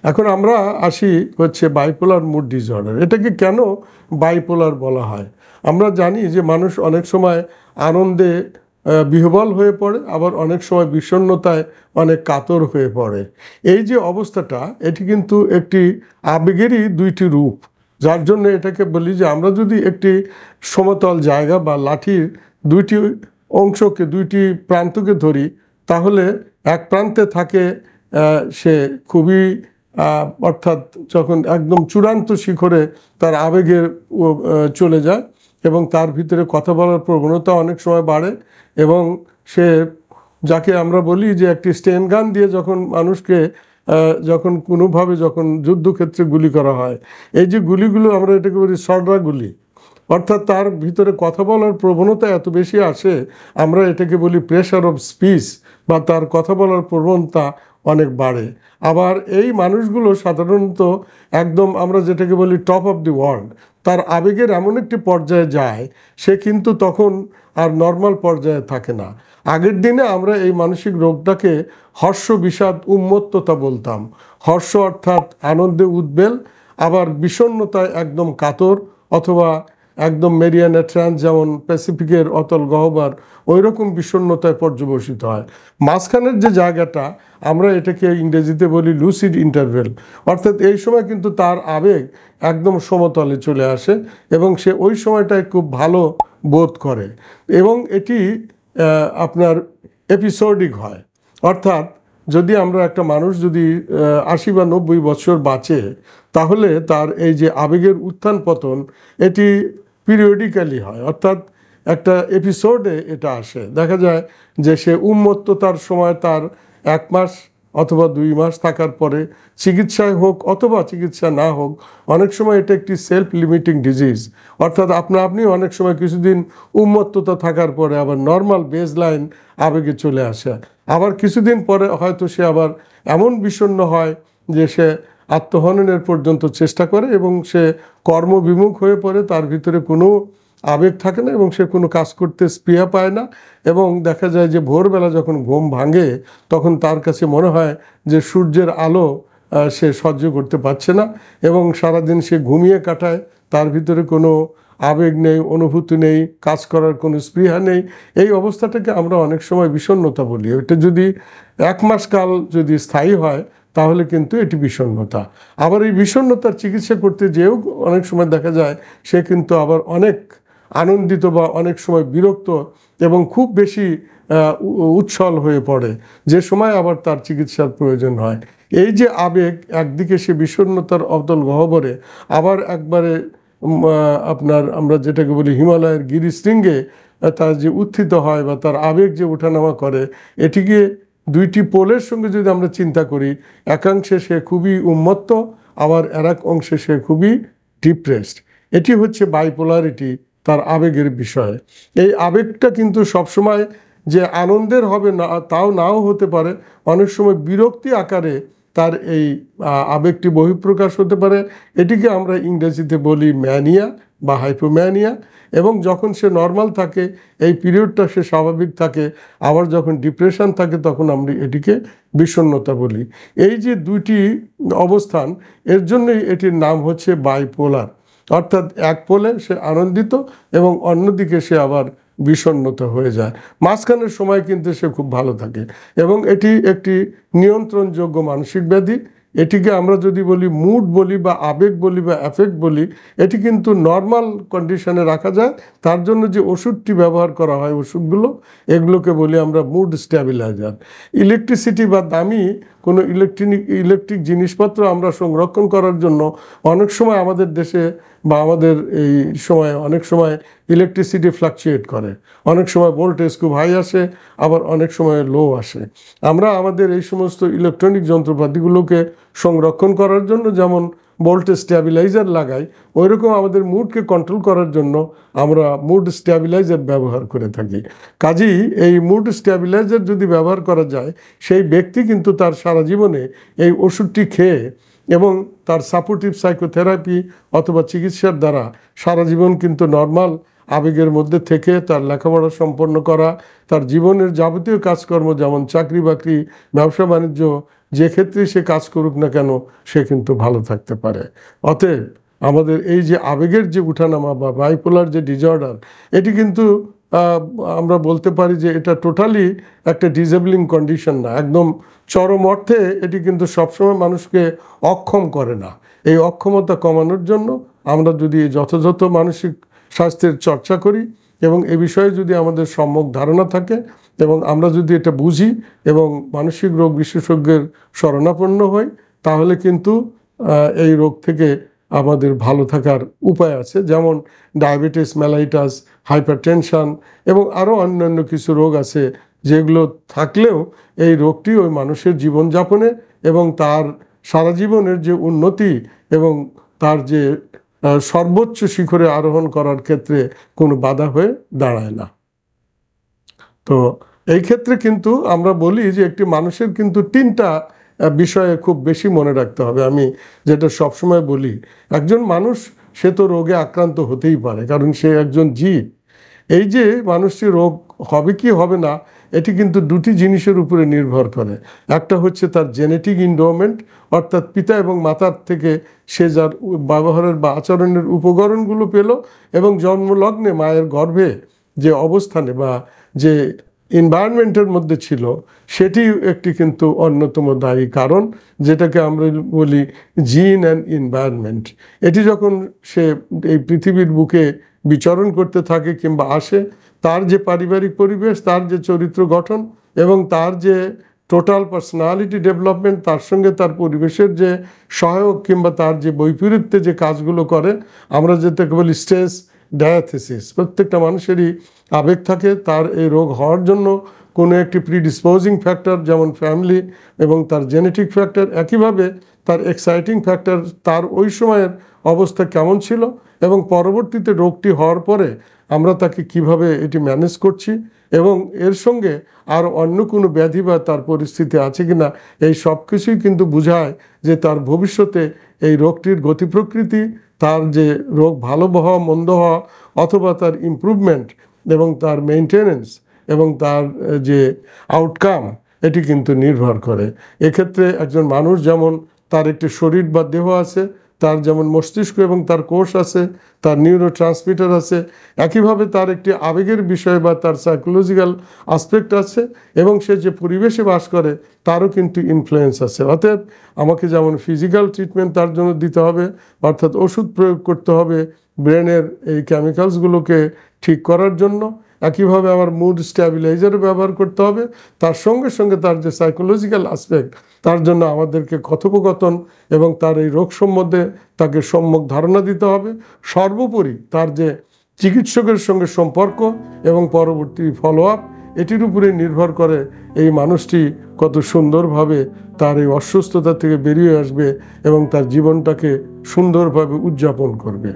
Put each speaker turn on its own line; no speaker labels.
এখন আমরা আসি হচ্ছে বাইপোলার মুড ডিসঅর্ডার। এটাকে কেন বাইপোলার বলা হয়? আমরা জানি যে মানুষ অনেক সময় আনন্দে বিহ্বল হয়ে পড়ে, আবার অনেক সময় বিষণ্ণতায় অনেক কাতর হয়ে পড়ে। এই যে অবস্থাটা, এটি কিন্তু একটি আবেগেরই দুইটি রূপ, যার জন্য এটাকে বলি যে আমরা যদি একটি সমতল জায়গা বা লাঠির দুইটি অংশকে, দুইটি প্রান্তকে ধরি, তাহলে এক প্রান্তে থাকে সে খুবই অর্থাৎ যখন একদম চূড়ান্ত শিখরে তার আবেগের চলে যায় এবং তার ভিতরে কথা বলার প্রবণতা অনেক সময় বাড়ে, এবং সে যাকে আমরা বলি যে একটি স্টেন গান দিয়ে যখন মানুষকে যখন কোনোভাবে যখন যুদ্ধক্ষেত্রে গুলি করা হয়, এই যে গুলিগুলো আমরা এটাকে বলি সরডা গুলি, অর্থাৎ তার ভিতরে কথা বলার প্রবণতা এত বেশি আসে, আমরা এটাকে বলি প্রেশার অফ স্পিচ, বা তার কথা বলার প্রবণতা অনেক বাড়ে। আবার এই মানুষগুলো সাধারণত একদম আমরা যেটাকে বলি টপ অফ দি ওয়ার্ল্ড, তার আবেগের এমন একটি পর্যায়ে যায়, সে কিন্তু তখন আর নর্মাল পর্যায়ে থাকে না। আগের দিনে আমরা এই মানসিক রোগটাকে হর্ষ বিষাদ উন্মত্ততা বলতাম। হর্ষ অর্থাৎ আনন্দে উদ্বেল, আবার বিষণ্ণতায় একদম কাতর, অথবা একদম মেরিয়ানা ট্রান্স যেমন প্যাসিফিকের অতল গহ্বর, ওই রকম বিষণ্ণতায় পর্যবসিত হয়। মাঝখানের যে জায়গাটা, আমরা এটাকে ইংরেজিতে বলি লুসিড ইন্টারভেল, অর্থাৎ এই সময় কিন্তু তার আবেগ একদম সমতলে চলে আসে এবং সে ওই সময়টায় খুব ভালো বোধ করে, এবং এটি আপনার এপিসোডিক হয়। অর্থাৎ যদি আমরা একটা মানুষ যদি 80 বা 90 বছর বাঁচে, তাহলে তার এই যে আবেগের উত্থান পতন, এটি পিরিয়ডিক্যালি হয়, অর্থাৎ একটা এপিসোডে এটা আসে। দেখা যায় যে সে উন্মত্ততার সময় তার 1 মাস অথবা 2 মাস থাকার পরে, চিকিৎসায় হোক অথবা চিকিৎসা না হোক, অনেক সময় এটা একটি সেলফ লিমিটিং ডিজিজ, অর্থাৎ আপনি অনেক সময় কিছুদিন উন্মত্ততা থাকার পরে আবার নর্মাল বেজ লাইন আবেগে চলে আসে। আবার কিছুদিন পরে হয়তো সে আবার এমন বিষণ্ণ হয় যে সে আত্মহননের পর্যন্ত চেষ্টা করে এবং সে কর্মবিমুখ হয়ে পড়ে, তার ভিতরে কোনো আবেগ থাকে না এবং সে কোনো কাজ করতে স্পৃহা পায় না, এবং দেখা যায় যে ভোরবেলা যখন ঘুম ভাঙে, তখন তার কাছে মনে হয় যে সূর্যের আলো সে সহ্য করতে পারছে না, এবং সারাদিন সে ঘুমিয়ে কাটায়, তার ভিতরে কোনো আবেগ নেই, অনুভূতি নেই, কাজ করার কোনো স্পৃহা নেই। এই অবস্থাটাকে আমরা অনেক সময় বিষণ্ণতা বলি। এটা যদি 1 মাস কাল যদি স্থায়ী হয়, তাহলে কিন্তু এটি বিষণ্ণতা। আবার এই বিষণ্ণতার চিকিৎসা করতে যেও অনেক সময় দেখা যায় সে কিন্তু আবার অনেক আনন্দিত বা অনেক সময় বিরক্ত এবং খুব বেশি উচ্ছল হয়ে পড়ে, যে সময় আবার তার চিকিৎসার প্রয়োজন হয়। এই যে আবেগ, একদিকে সে বিষণ্ণতার অতল গহ্বরে, আবার একবারে আপনার আমরা যেটাকে বলি হিমালয়ের গিরিশৃঙ্গে তার যে উত্থিত হয় বা তার আবেগ যে ওঠানামা করে, এটিকে দুইটি পোলের সঙ্গে যদি আমরা চিন্তা করি, একাংশে সে খুবই উন্মত্ত, আবার এক অংশে সে খুবই ডিপ্রেসড। এটি হচ্ছে বাইপোলারিটি, তার আবেগের বিষয়। এই আবেগটা কিন্তু সবসময় যে আনন্দের হবে না, তাও নাও হতে পারে। অনেক সময় বিরক্তি আকারে তার এই আবেগটি বহিঃপ্রকাশ হতে পারে। এটিকে আমরা ইংরেজিতে বলি ম্যানিয়া বা হাইপোম্যানিয়া, এবং যখন সে নর্মাল থাকে, এই পিরিয়ডটা সে স্বাভাবিক থাকে। আবার যখন ডিপ্রেশন থাকে, তখন আমরা এটিকে বিষণ্ণতা বলি। এই যে দুইটি অবস্থান, এর জন্যই এটির নাম হচ্ছে বাইপোলার, অর্থাৎ এক পোলে সে আনন্দিত এবং অন্যদিকে সে আবার বিষণ্ণতা হয়ে যায়। মাঝখানের সময় কিন্তু সে খুব ভালো থাকে, এবং এটি একটি নিয়ন্ত্রণযোগ্য মানসিক ব্যাধি। এটিকে আমরা যদি বলি মুড বলি বা আবেগ বলি বা অ্যাফেক্ট বলি, এটি কিন্তু নর্মাল কন্ডিশনে রাখা যায়। তার জন্য যে ওষুধটি ব্যবহার করা হয়, এগুলোকে বলি আমরা মুড স্ট্যাবিলাইজার। ইলেকট্রিসিটি বা দামি কোনো ইলেকট্রিক জিনিসপত্র আমরা সংরক্ষণ করার জন্য অনেক সময় আমাদের দেশে বা আমাদের এই সময় অনেক সময় ইলেকট্রিসিটি ফ্লাকচুয়েট করে। অনেক সময় ভোল্টেজ খুব হাই আসে, আবার অনেক সময় লো আসে। আমরা আমাদের এই সমস্ত ইলেকট্রনিক যন্ত্রপাতিগুলোকে সংরক্ষণ করার জন্য যেমন ভোল্টেজ স্ট্যাবিলাইজার লাগাই, ওইরকম আমাদের মুডকে কন্ট্রোল করার জন্য আমরা মুড স্ট্যাবিলাইজার ব্যবহার করে থাকি। কাজেই এই মুড স্ট্যাবিলাইজার যদি ব্যবহার করা যায়, সেই ব্যক্তি কিন্তু তার সারা জীবনে এই ওষুধটি খেয়ে এবং তার সাপোর্টিভ সাইকোথেরাপি অথবা চিকিৎসার দ্বারা সারা জীবন কিন্তু নর্মাল আবেগের মধ্যে থেকে তার লেখাপড়া সম্পন্ন করা, তার জীবনের যাবতীয় কাজকর্ম যেমন চাকরি বাকরি, ব্যবসা বাণিজ্য, যে ক্ষেত্রে সে কাজ করুক না কেন সে কিন্তু ভালো থাকতে পারে। অতএব আমাদের এই যে আবেগের যে উঠানামা বা বাইপোলার যে ডিসঅর্ডার, এটি কিন্তু আমরা বলতে পারি যে এটা টোটালি একটা ডিসেবলিং কন্ডিশন না, একদম চরম অর্থে এটি কিন্তু সবসময় মানুষকে অক্ষম করে না। এই অক্ষমতা কমানোর জন্য আমরা যদি যথাযথ মানসিক স্বাস্থ্যের চর্চা করি এবং এ বিষয়ে যদি আমাদের সম্যক ধারণা থাকে এবং আমরা যদি এটা বুঝি এবং মানসিক রোগ বিশেষজ্ঞের শরণাপন্ন হই, তাহলে কিন্তু এই রোগ থেকে আমাদের ভালো থাকার উপায় আছে। যেমন ডায়াবেটিস মেলাইটাস, হাইপারটেনশন এবং আরও অন্যান্য কিছু রোগ আছে যেগুলো থাকলেও এই রোগটি ওই মানুষের জীবনযাপনে এবং তার সারা জীবনের যে উন্নতি এবং তার যে সর্বোচ্চ শিখরে আরোহণ করার ক্ষেত্রে কোনো বাধা হয়ে দাঁড়ায় না। তো এই ক্ষেত্রে কিন্তু আমরা বলি যে একটি মানুষের কিন্তু 3টা বিষয়ে খুব বেশি মনে রাখতে হবে। আমি যেটা সবসময় বলি, একজন মানুষ সে তো রোগে আক্রান্ত হতেই পারে, কারণ সে একজন জীব। এই যে মানুষটি রোগ হবে কি হবে না, এটি কিন্তু 2টি জিনিসের উপরে নির্ভর করে। একটা হচ্ছে তার জেনেটিক ইনডোমেন্ট, অর্থাৎ পিতা এবং মাতার থেকে সে যার ব্যবহারের বা আচরণের উপকরণগুলো পেল, এবং জন্মলগ্নে মায়ের গর্ভে যে অবস্থানে বা যে এনভায়রনমেন্টের মধ্যে ছিল সেটি একটি কিন্তু অন্যতম দায়ী কারণ, যেটাকে আমরা বলি জিন অ্যান্ড এনভায়রনমেন্ট। এটি যখন সে এই পৃথিবীর বুকে বিচরণ করতে থাকে কিংবা আসে, তার যে পারিবারিক পরিবেশ, তার যে চরিত্র গঠন এবং তার যে টোটাল পার্সোনালিটি ডেভেলপমেন্ট, তার সঙ্গে তার পরিবেশের যে সহায়ক কিংবা তার যে বৈপরীত্যে যে কাজগুলো করে, আমরা যেটাকে বলি স্ট্রেস ডায়াথেসিস। প্রত্যেকটা মানুষেরই আবেগ থাকে, তার এই রোগ হওয়ার জন্য কোনো একটি প্রিডিসপোজিং ফ্যাক্টর যেমন ফ্যামিলি এবং তার জেনেটিক ফ্যাক্টর, একইভাবে তার এক্সাইটিং ফ্যাক্টর, তার ওই সময়ের অবস্থা কেমন ছিল এবং পরবর্তীতে রোগটি হওয়ার পরে আমরা তাকে কিভাবে এটি ম্যানেজ করছি এবং এর সঙ্গে আর অন্য কোনো ব্যাধি বা তার পরিস্থিতি আছে কিনা, এই সব কিছুই কিন্তু বোঝায় যে তার ভবিষ্যতে এই রোগটির গতি প্রকৃতি, তার যে রোগ ভালো হওয়া মন্দ হওয়া অথবা তার ইমপ্রুভমেন্ট এবং তার মেনটেনেন্স এবং তার যে আউটকাম, এটি কিন্তু নির্ভর করে। এক্ষেত্রে একজন মানুষ যেমন তার একটি শরীর বা দেহ আছে, তার যেমন মস্তিষ্ক এবং তার কোষ আছে, তার নিউরো ট্রান্সমিটার আছে, একইভাবে তার একটি আবেগের বিষয় বা তার সাইকোলজিক্যাল আসপেক্ট আছে এবং সে যে পরিবেশে বাস করে তারও কিন্তু ইনফ্লুয়েন্স আছে। অতএব আমাকে যেমন ফিজিক্যাল ট্রিটমেন্ট তার জন্য দিতে হবে, অর্থাৎ ওষুধ প্রয়োগ করতে হবে ব্রেনের এই কেমিক্যালসগুলোকে ঠিক করার জন্য, একইভাবে আমার মুড স্ট্যাবিলাইজারও ব্যবহার করতে হবে, তার সঙ্গে সঙ্গে তার যে সাইকোলজিক্যাল আসপেক্ট, তার জন্য আমাদেরকে কথোপকথন এবং তার এই রোগ সম্বন্ধে তাকে সম্যক ধারণা দিতে হবে। সর্বোপরি তার যে চিকিৎসকের সঙ্গে সম্পর্ক এবং পরবর্তী ফলো আপ, এটির উপরে নির্ভর করে এই মানুষটি কত সুন্দরভাবে তার এই অসুস্থতা থেকে বেরিয়ে আসবে এবং তার জীবনটাকে সুন্দরভাবে উদযাপন করবে।